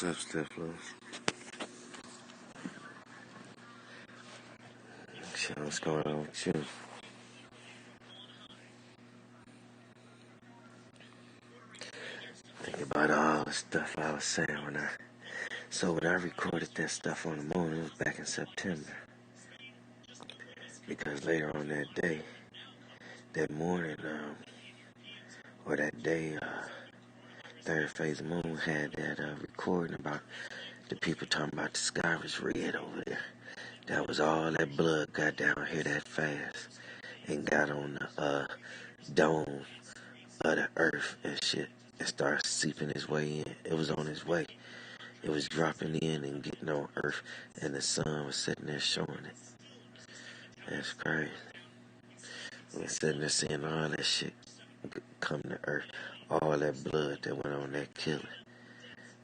Stuff, Lou. Shit, what's going on with you? Think about all the stuff I was saying when I recorded that stuff on the moon, it was back in September. Because later on that day, that morning, or that day, third phase of the moon had that recording about the people talking about the sky was red over there. That was all that blood got down here that fast and got on the dome of the earth and shit and started seeping its way in. It was on its way. It was dropping in and getting on earth, and the sun was sitting there showing it. That's crazy. We're sitting there seeing all that shit come to earth. All that blood that went on that killing.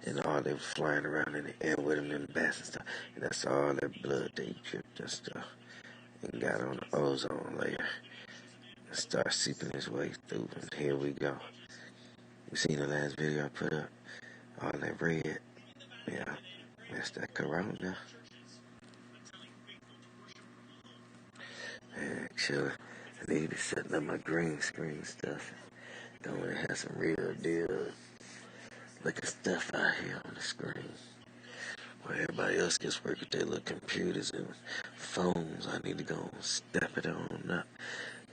And all they was flying around in the air with them in the bats and stuff. And that's all that blood they dripped and stuff. And got on the ozone layer. And started seeping its way through. And here we go. You seen the last video I put up? All that red. Yeah, that's that corona. Man, chillin'. I need to be setting up my green screen stuff. Don't want to have some real deal looking stuff out here on the screen. Where everybody else gets work with their little computers and phones, I need to go and step it on up.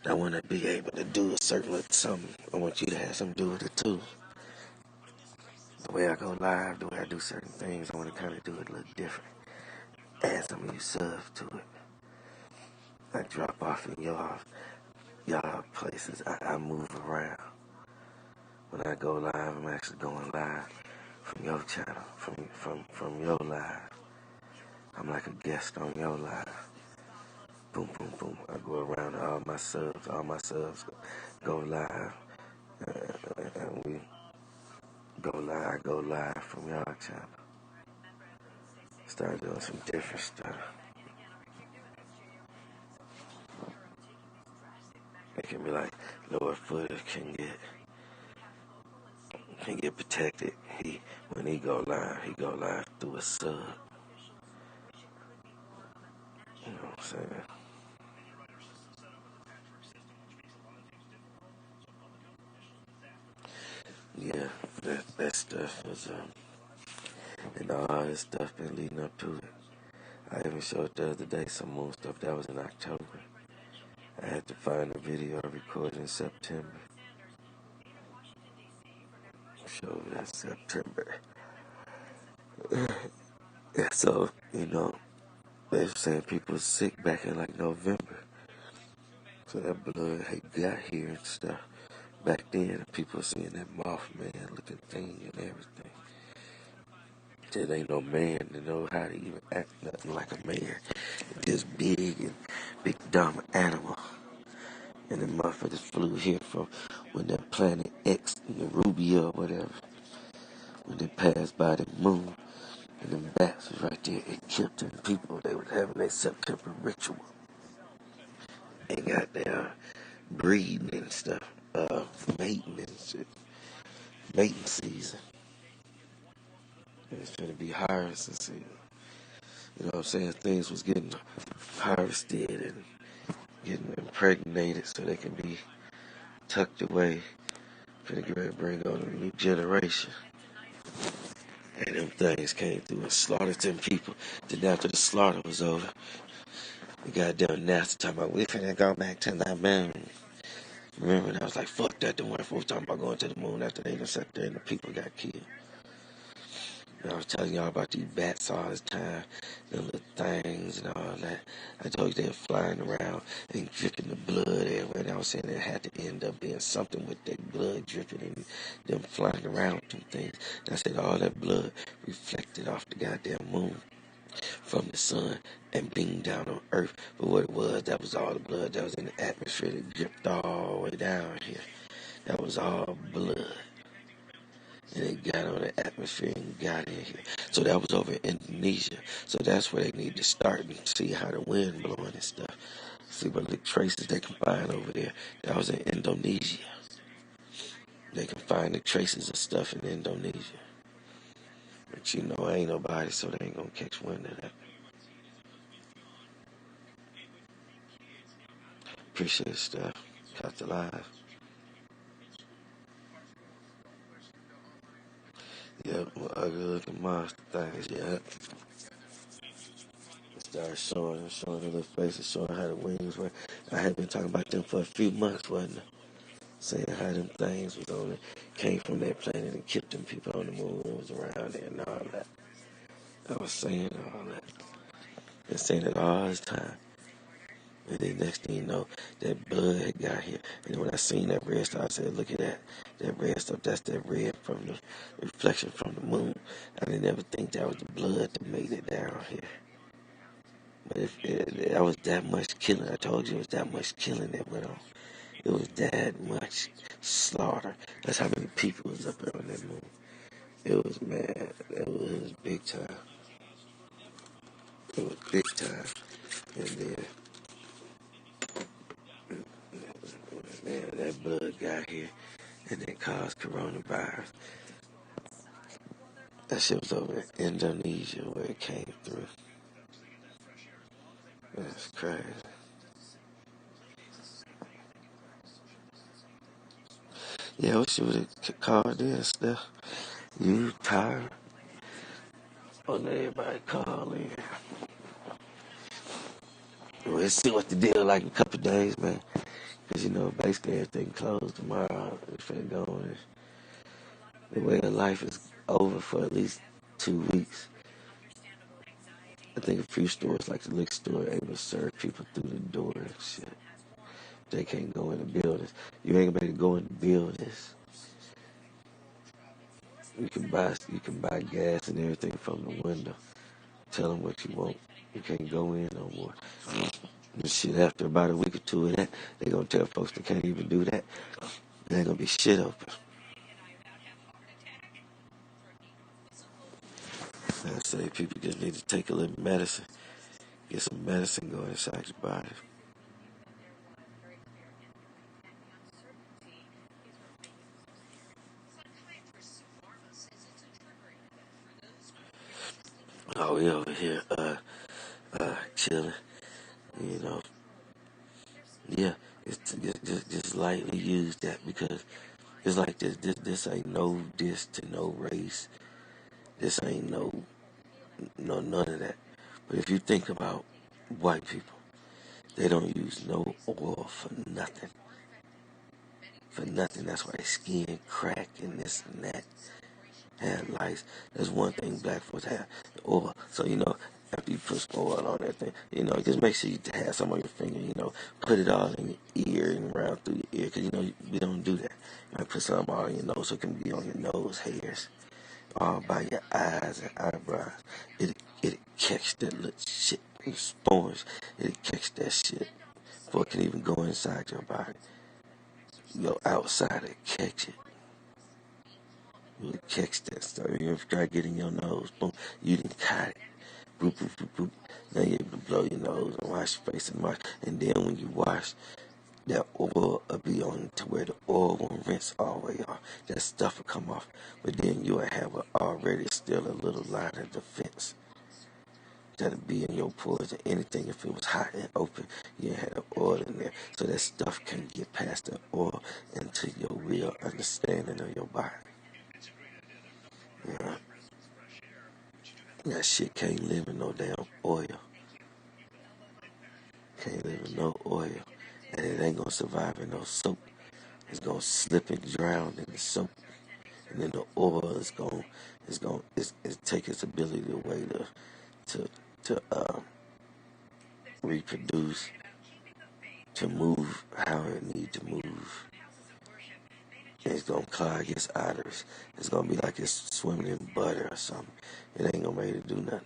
I want to be able to do a certain little something. I want you to have something to do with it too. The way I go live, the way I do certain things, I want to kind of do it a little different. Add some of you subs to it. I drop off in y'all places. I move around. When I go live, I'm actually going live from your channel, from your live. I'm like a guest on your live. Boom, boom, boom. I go around to all my subs go live. And we go live. I go live from your channel. Start doing some different stuff. It can be like lower footage can get protected. When he go live through a sub. You know what I'm saying? Yeah, that stuff was and all this stuff been leading up to it. I even showed the other day some more stuff that was in October. I had to find a video I recorded in September. Show that September. Yeah, so, they were saying people was sick back in like November. So that blood had got here and stuff. Back then, people were seeing that Mothman looking thing and everything. There ain't no man to know how to even act nothing like a man. This big dumb animal. And the motherfuckers flew here from when that planet X, the Rubia or whatever, when they passed by the moon, and them bats was right there, it killed them people. They was having their September ritual. They got their breeding and stuff, mating and shit, mating season. And it's gonna be harvesting season. You know what I'm saying? Things was getting harvested and getting impregnated so they can be tucked away for the great bring on a new generation. And them things came through and slaughtered them people. Then after the slaughter was over, the goddamn NASA talking about, we finna go back to the moon. Remember, and I was like, fuck that, the one folks talking about going to the moon after they done sat there and the people got killed. And I was telling y'all about these bats all this time, the little things and all that. I told you they were flying around and dripping the blood everywhere. And I was saying it had to end up being something with that blood dripping and them flying around with them things. And I said all that blood reflected off the goddamn moon from the sun and beamed down on Earth. But what it was, that was all the blood that was in the atmosphere that dripped all the way down here. That was all blood. And it got on the atmosphere and got in here. So that was over in Indonesia. So that's where they need to start and see how the wind blowing and stuff. See what little traces they can find over there. That was in Indonesia. They can find the traces of stuff in Indonesia. But you know, I ain't nobody, so they ain't gonna catch wind of that. Appreciate it, stuff. Cut the live. Yep, ugly looking monster things, yeah. Started showing her little faces, showing how the wings were. I had been talking about them for a few months, wasn't I? Saying how them things was on it, came from that planet and killed them people on the moon and was around there and all that. I was saying all that. Been saying it all this time. And then next thing you know, that blood had got here. And when I seen that red stuff, I said, look at that. That red stuff, that's that red from the reflection from the moon. I didn't ever think that was the blood that made it down here. But that was that much killing. I told you it was that much killing that went on. It was that much slaughter. That's how many people was up there on that moon. It was, man, it was big time. It was big time. And then, man, that blood got here and then caused coronavirus. That shit was over in Indonesia where it came through. That's crazy. Yeah, what you would have called in stuff. You tired? Oh, no, everybody call in. We'll see what the deal like in a couple of days, man. Because, you know, basically everything closed tomorrow. It's finna go on. The way of life is over for at least 2 weeks. I think a few stores, like the liquor store, are able to serve people through the door and shit. They can't go in the buildings. You ain't gonna be able to go in the buildings. You can buy gas and everything from the window. Tell them what you want. You can't go in no more. And shit, after about a week or two of that, they gonna tell folks they can't even do that. There ain't gonna be shit open. I say people just need to take a little medicine. Get some medicine going inside your body. Oh, we over here, chilling. You know, yeah. It's just lightly use that because it's like this ain't no diss to no race. This ain't no none of that. But if you think about white people, they don't use no oil for nothing. For nothing. That's why their skin crack and this and that. Have lice. That's one thing black folks have. The oil. So, you know, after you put some oil on that thing, you know, just make sure you have some on your finger, you know, put it all in your ear and around through your ear, because, you know, we don't do that. You might put some all in your nose so it can be on your nose hairs, all by your eyes and eyebrows. It'll catch that little shit, the spores. It'll catch that shit before it can even go inside your body. Go outside and catch it. You catch that stuff. Even if you try to get in your nose, boom, you didn't cut it. Boop, boop, boop, boop. Now you're able to blow your nose and wash your face and wash. And then when you wash, that oil will be on to where the oil won't rinse all the way off. That stuff will come off. But then you'll have already still a little line of defense that'll be in your pores or anything. If it was hot and open, you had oil in there. So that stuff can get past the oil into your real understanding of your body. Yeah. That shit can't live in no damn oil. Can't live in no oil. And it ain't gonna survive in no soap. It's gonna slip and drown in the soap. And then the oil is take its ability away to reproduce, to move how it need to move. And it's gonna clog its arteries. It's gonna be like it's swimming in butter or something. It ain't gonna be able to do nothing.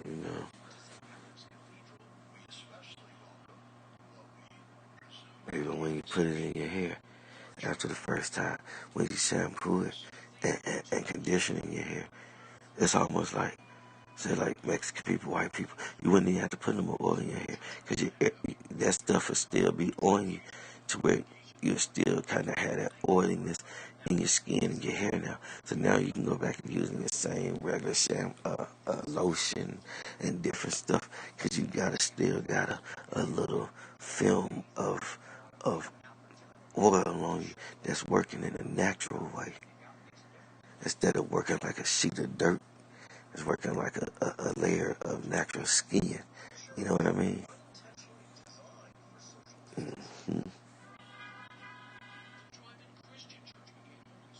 You know. Even when you put it in your hair after the first time, when you shampoo it and condition in your hair, it's almost like Say like Mexican people, white people, you wouldn't even have to put no more oil in your hair because that stuff will still be on you to where you still kind of have that oiliness in your skin and your hair now. So now you can go back and using the same regular shampoo, lotion and different stuff because you still got a little film of oil on you that's working in a natural way instead of working like a sheet of dirt. It's working like a layer of natural skin. You know what I mean? Mm-hmm.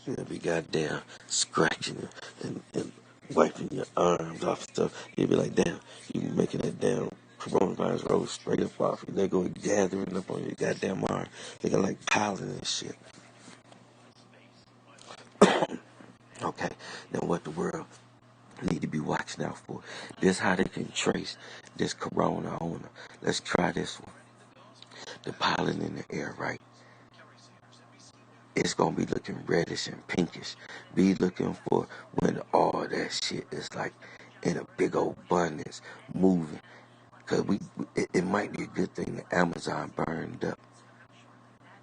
You'll be goddamn scratching and wiping your arms off and stuff. You'll be like, damn, you making that damn coronavirus roll straight up off you. They go gathering up on your goddamn arm. They got like pollen and shit. Okay, now what the world need to be watching out for? This how they can trace this corona on. Let's try this one. The pollen in the air, right? It's gonna be looking reddish and pinkish. Be looking for when all that shit is like in a big old abundance moving. Cause it might be a good thing the Amazon burned up.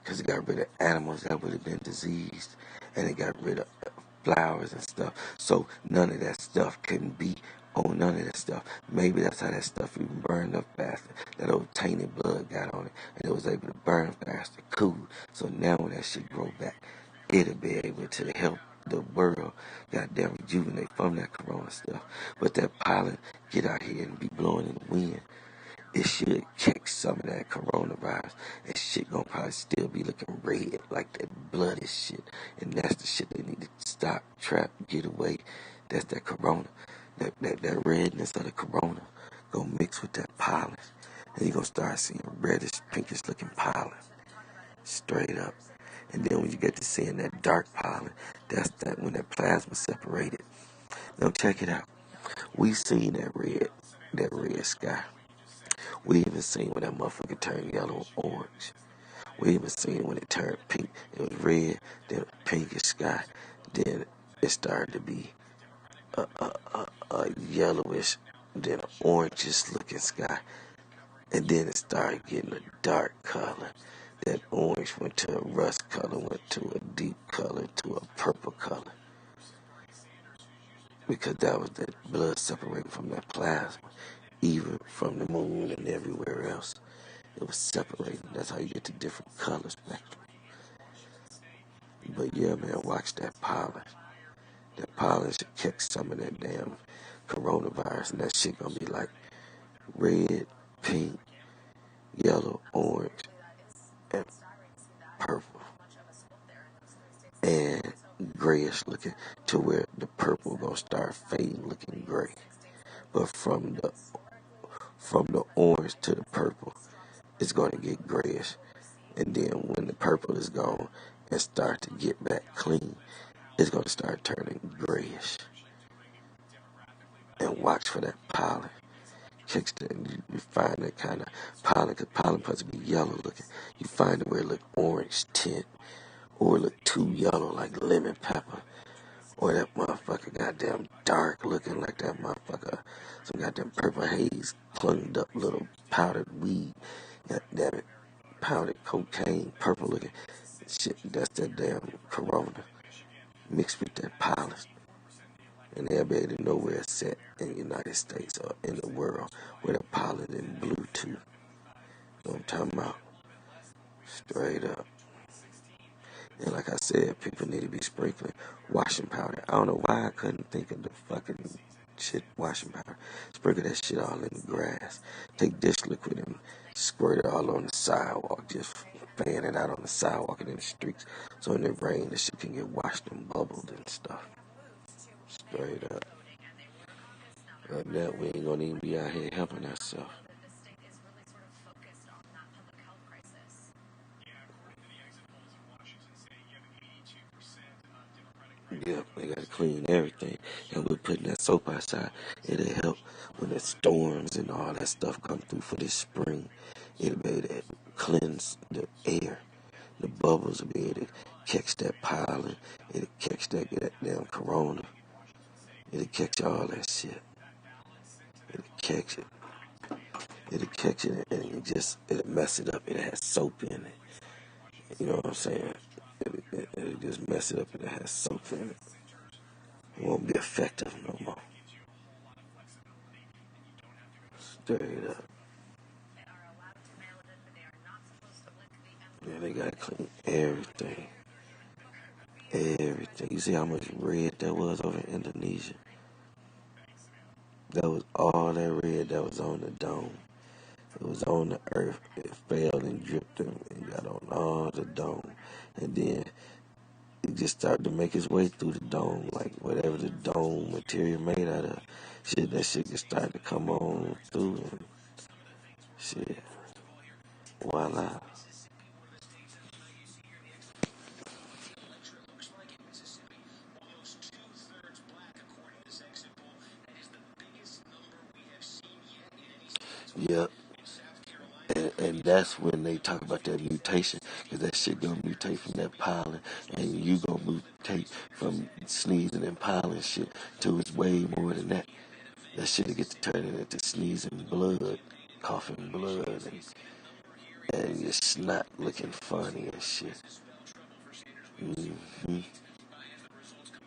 Cause it got rid of animals that would have been diseased, and it got rid of flowers and stuff. So none of that stuff can be on none of that stuff. Maybe that's how that stuff even burned up faster. That old tainted blood got on it, and it was able to burn faster, cool. So now when that shit grow back, it'll be able to help the world goddamn rejuvenate from that corona stuff. But that pollen get out here and be blowing in the wind. It should catch some of that coronavirus. And shit gonna probably still be looking red like that bloody shit. And that's the shit they need to stop, trap, get away. That's that corona. That redness of the corona gonna mix with that pollen. And you're gonna start seeing reddish, pinkish looking pollen. Straight up. And then when you get to seeing that dark pollen, that's that when that plasma separated. Now check it out. We seen that red sky. We even seen when that motherfucker turned yellow or orange. We even seen when it turned pink. It was red, then pinkish sky. Then it started to be a yellowish, then an orangish looking sky. And then it started getting a dark color. That orange went to a rust color, went to a deep color, to a purple color. Because that was that blood separating from that plasma, even from the moon and everywhere else. It was separating. That's how you get to different color spectrum. But yeah, man, watch that pollen. That pollen should catch some of that damn coronavirus, and that shit gonna be like red, pink, yellow, orange, and purple, and grayish looking to where the purple gonna start fading, looking gray. But from the orange to the purple, it's gonna get grayish. And then when the purple is gone and start to get back clean, it's going to start turning grayish. And watch for that pollen. Kicks the, you find that kind of pollen, because pollen supposed to be yellow looking. You find it where it look orange tint, or it look too yellow like lemon pepper, or that motherfucker goddamn dark looking like that motherfucker, some goddamn purple haze, clunged up little powdered weed. Goddamn it. Powdered cocaine, purple looking shit. That's that damn corona mixed with that pollen. And they'll be able to know where it's at in the United States or in the world where the pollen is blue too. You know what I'm talking about? Straight up. And like I said, people need to be sprinkling washing powder. I don't know why I couldn't think of the fucking shit washing powder. Sprinkle that shit all in the grass. Take dish liquid and squirt it all on the sidewalk. Just fan it out on the sidewalk and in the streets. So in the rain, the shit can get washed and bubbled and stuff. Straight up. Like that, we ain't gonna even be out here helping ourselves. Yep, they gotta clean everything. And we're putting that soap outside. It'll help when the storms and all that stuff come through for this spring. It'll be able to cleanse the air. The bubbles will be able to catch that pollen. It'll catch that damn corona. It'll catch all that shit. catch it. It'll catch it and it'll mess it up. It has soap in it. You know what I'm saying? It'll just mess it up and it has soap in it. It won't be effective no more. Straight up. Yeah, they gotta clean everything. Everything. You see how much red that was over in Indonesia? That was all that red that was on the dome. It was on the earth. It fell and dripped and got on all the dome. And then it just started to make its way through the dome, like whatever the dome material made out of. Shit, that shit just started to come on through and shit. Voila. Yep. And that's when they talk about that mutation, because that shit gonna mutate from that pollen, and you gonna mutate from sneezing and pollen shit to it's way more than that. That shit will get to turning into sneezing blood, coughing blood, and your snot looking funny and shit. Hmm.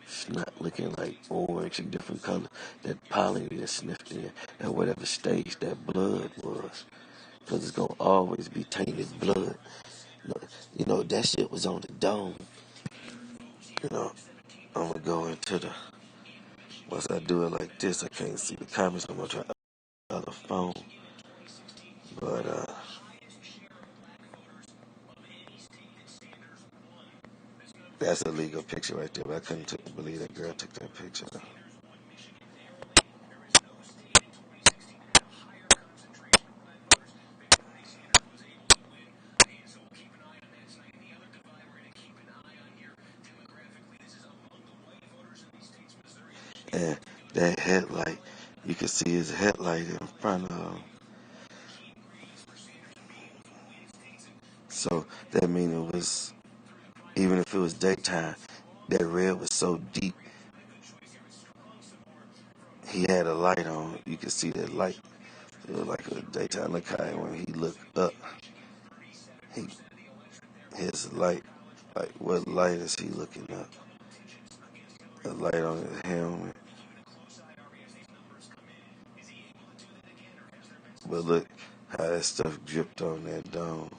Snot looking like orange and different color. That pollen you just sniffed in at whatever stage that blood was. Because it's going to always be tainted blood. That shit was on the dome. You know, I'm going to go into once I do it like this, I can't see the comments. I'm going to try other phone. But, that's a legal picture right there. But I couldn't believe that girl took that picture. And that headlight, you can see his headlight in front of him. So that means it was, even if it was daytime, that red was so deep. He had a light on. You could see that light. It was like a daytime. Look how when he looked up, he his light. Like what light is he looking up? A light on his helmet. But look how that stuff dripped on that dome.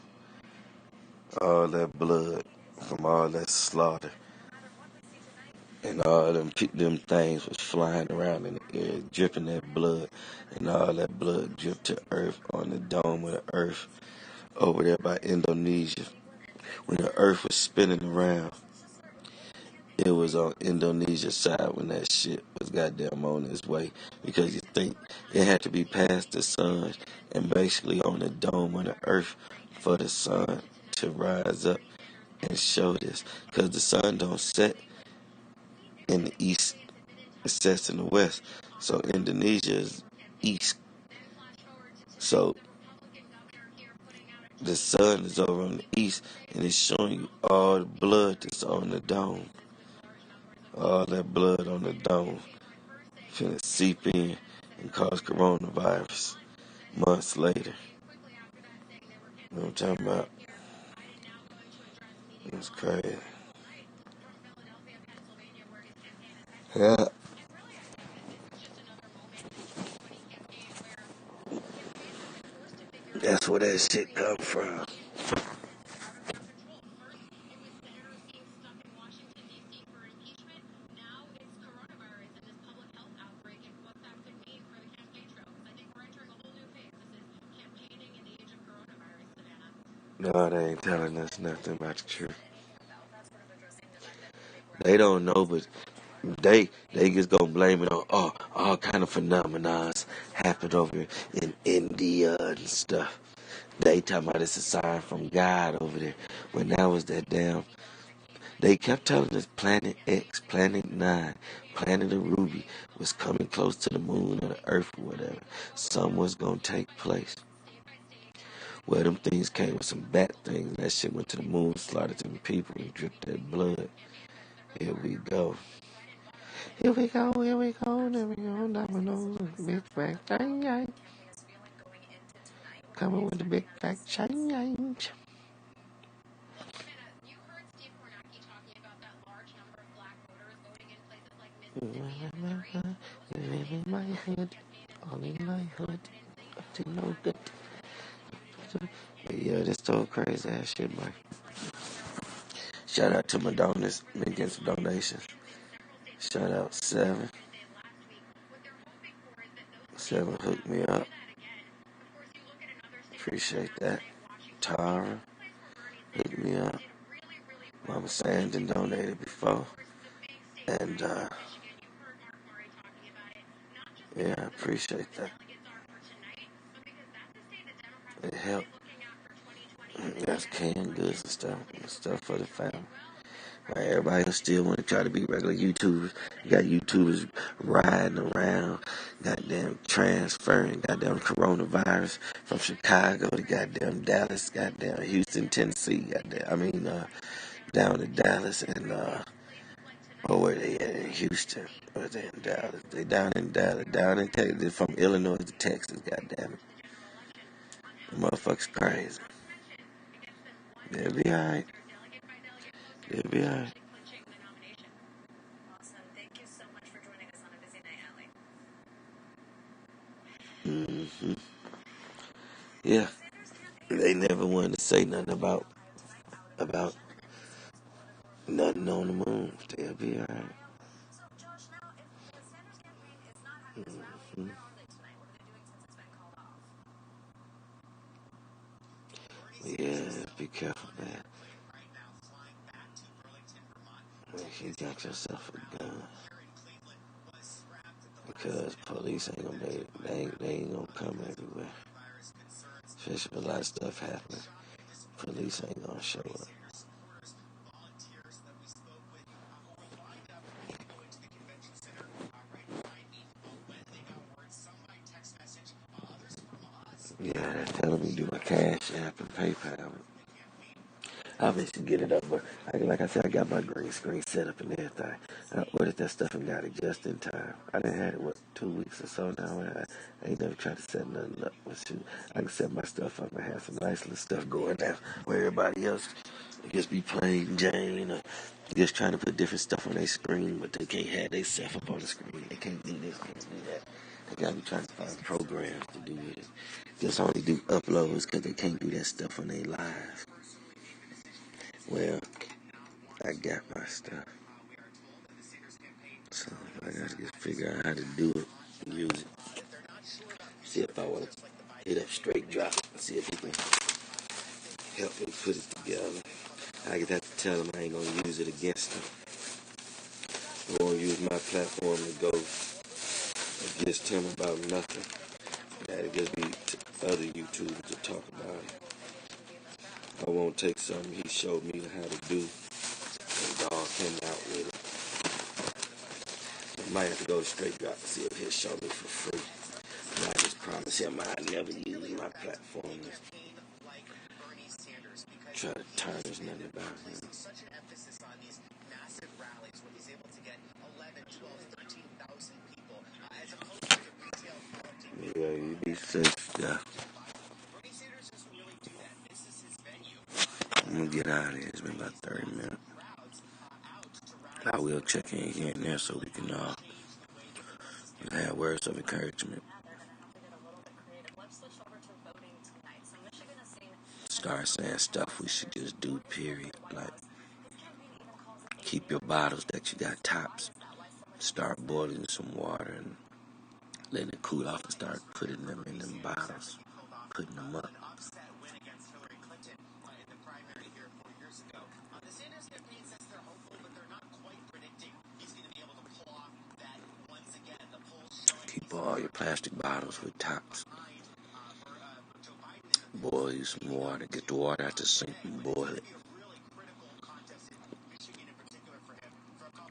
All that blood from all that slaughter. And all them things was flying around in the air, dripping that blood. And all that blood dripped to earth on the dome of the earth over there by Indonesia. When the earth was spinning around, it was on Indonesia's side when that shit was goddamn on its way. Because you think it had to be past the sun and basically on the dome of the earth for the sun to rise up and show this. Because the sun don't set in the east, it sets in the west. So Indonesia is east. So the sun is over on the east and it's showing you all the blood that's on the dome. All that blood on the dome finna seep in and cause coronavirus months later. You know what I'm talking about? It's crazy. Yeah, that's where that shit come from. No, they ain't telling us nothing about the truth. They don't know, but they just gonna blame it on all kind of phenomenons happened over in India and stuff. They talking about it's a sign from God over there. When that was that damn, they kept telling us Planet X, Planet 9, Planet of Ruby was coming close to the moon or the earth or whatever. Something was gonna take place. Well, them things came with some bat things. That shit went to the moon, slaughtered them people, and dripped that blood. Here we go. Here we go, here we go, here we go. Dominoes, big back change. Coming with the big back change. Living my hood, all in my hood. Up to no good. But yeah, this total crazy ass shit, man. Shout out to my donors, me getting some donations. Shout out Seven. Seven hooked me up. Appreciate that. Tara hooked me up. Mama Sandon donated before. And yeah, I appreciate that. It helped. That's canned goods and stuff for the family. Right, everybody who still want to try to be regular YouTubers. You got YouTubers riding around, goddamn transferring goddamn coronavirus from Chicago to goddamn Dallas, goddamn Houston, Tennessee, down to Dallas and where they at in Houston? Or they in Dallas? They down in Dallas, down in Texas. They're from Illinois to Texas, goddamn it. The motherfuckers crazy. They'll be alright. They'll be alright. Mm-hmm. Yeah. They never wanted to say nothing about nothing on the moon. They'll be alright. Mm-hmm. Yeah, be careful, man. If you got yourself a gun, because police ain't gonna they ain't gonna come everywhere. Especially if a lot of stuff happening, police ain't gonna show up. Yeah, they're telling me to do my Cash App and PayPal. I eventually get it up, but like I said, I got my green screen set up and everything. I ordered that stuff and got it just in time. I done had it, 2 weeks or so now. I ain't never tried to set nothing up. But shoot, I can set my stuff up and have some nice little stuff going down where everybody else just be playing Jane or just trying to put different stuff on their screen, but they can't have their stuff up on the screen. They can't do this, can't do that. They gotta be trying to find programs to do it. Just only do uploads because they can't do that stuff on their live. Well, I got my stuff. So I gotta just figure out how to do it and use it. See if I want to hit up Straight Drop and see if he can help me put it together. I just have to tell him I ain't gonna use it against him. I won't use my platform to go against him about nothing. That'll just be other YouTubers to talk about it. I won't take something he showed me how to do and dog him out with it. I might have to go to Straight Drop and see if he'll show me for free. And I just promise him I'd never use my platform to try to tarnish nothing about him. Yeah, you be safe, yeah. I'm gonna get out of here. It's been about 30 minutes. I will check in here and there so we can have words of encouragement. Start saying stuff we should just do, period. Like, keep your bottles that you got tops. Start boiling some water and letting it cool off and start putting them in them bottles. Putting them up. Keep all your plastic bottles with tops. Boil you some water. Get the water out the sink and boil it.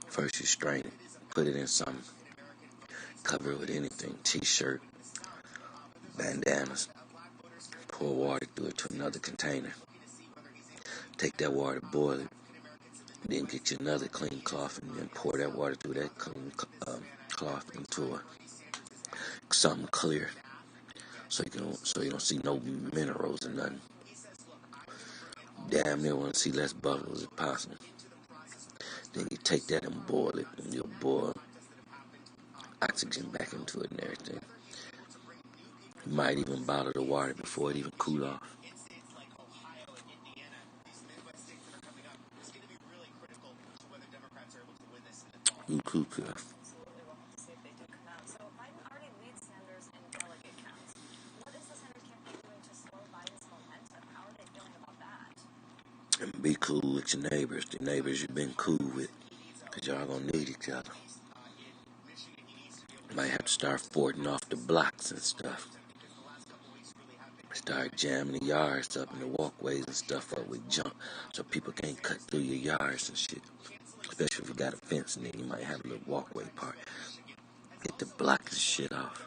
First you strain it. Put it in something. Cover it with anything. T-shirt. Bandanas. Pour water through it to another container. Take that water, boil it. Then get you another clean cloth and then pour that water through that clean cloth into something clear, so you don't see no minerals or nothing. Damn near want to see less bubbles if possible. Then you take that and boil it, and you'll boil oxygen back into it and everything. You might even bottle the water before it even cool off. You cool. And be cool with your neighbors, the neighbors you've been cool with, because y'all gonna need each other. Might have to start forting off the blocks and stuff. Start jamming the yards up and the walkways and stuff up with junk so people can't cut through your yards and shit. Especially if you got a fence and then you might have a little walkway part. Get the blocks and shit off.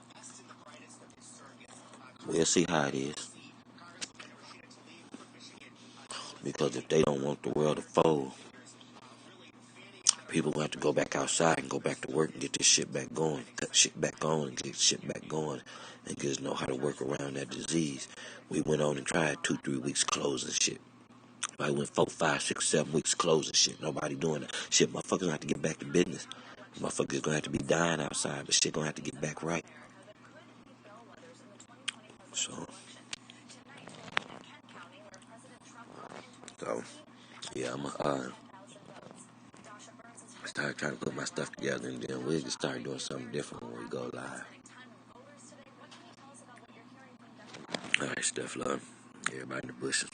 We'll see how it is. Because if they don't want the world to fold, people will have to go back outside and go back to work and get this shit back going. Cut shit back on and get shit back going. And just know how to work around that disease. We went on and tried 2-3 weeks closing shit. I went 4, 5, 6, 7 weeks closing shit. Nobody doing that. Shit, motherfuckers gonna have to get back to business. Motherfuckers gonna have to be dying outside, but shit gonna have to get back right. So, yeah, I'm start trying to put my stuff together, and then we'll just start doing something different when we go live. Alright, Steph Love. Everybody in the bushes.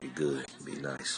Be good. Be nice.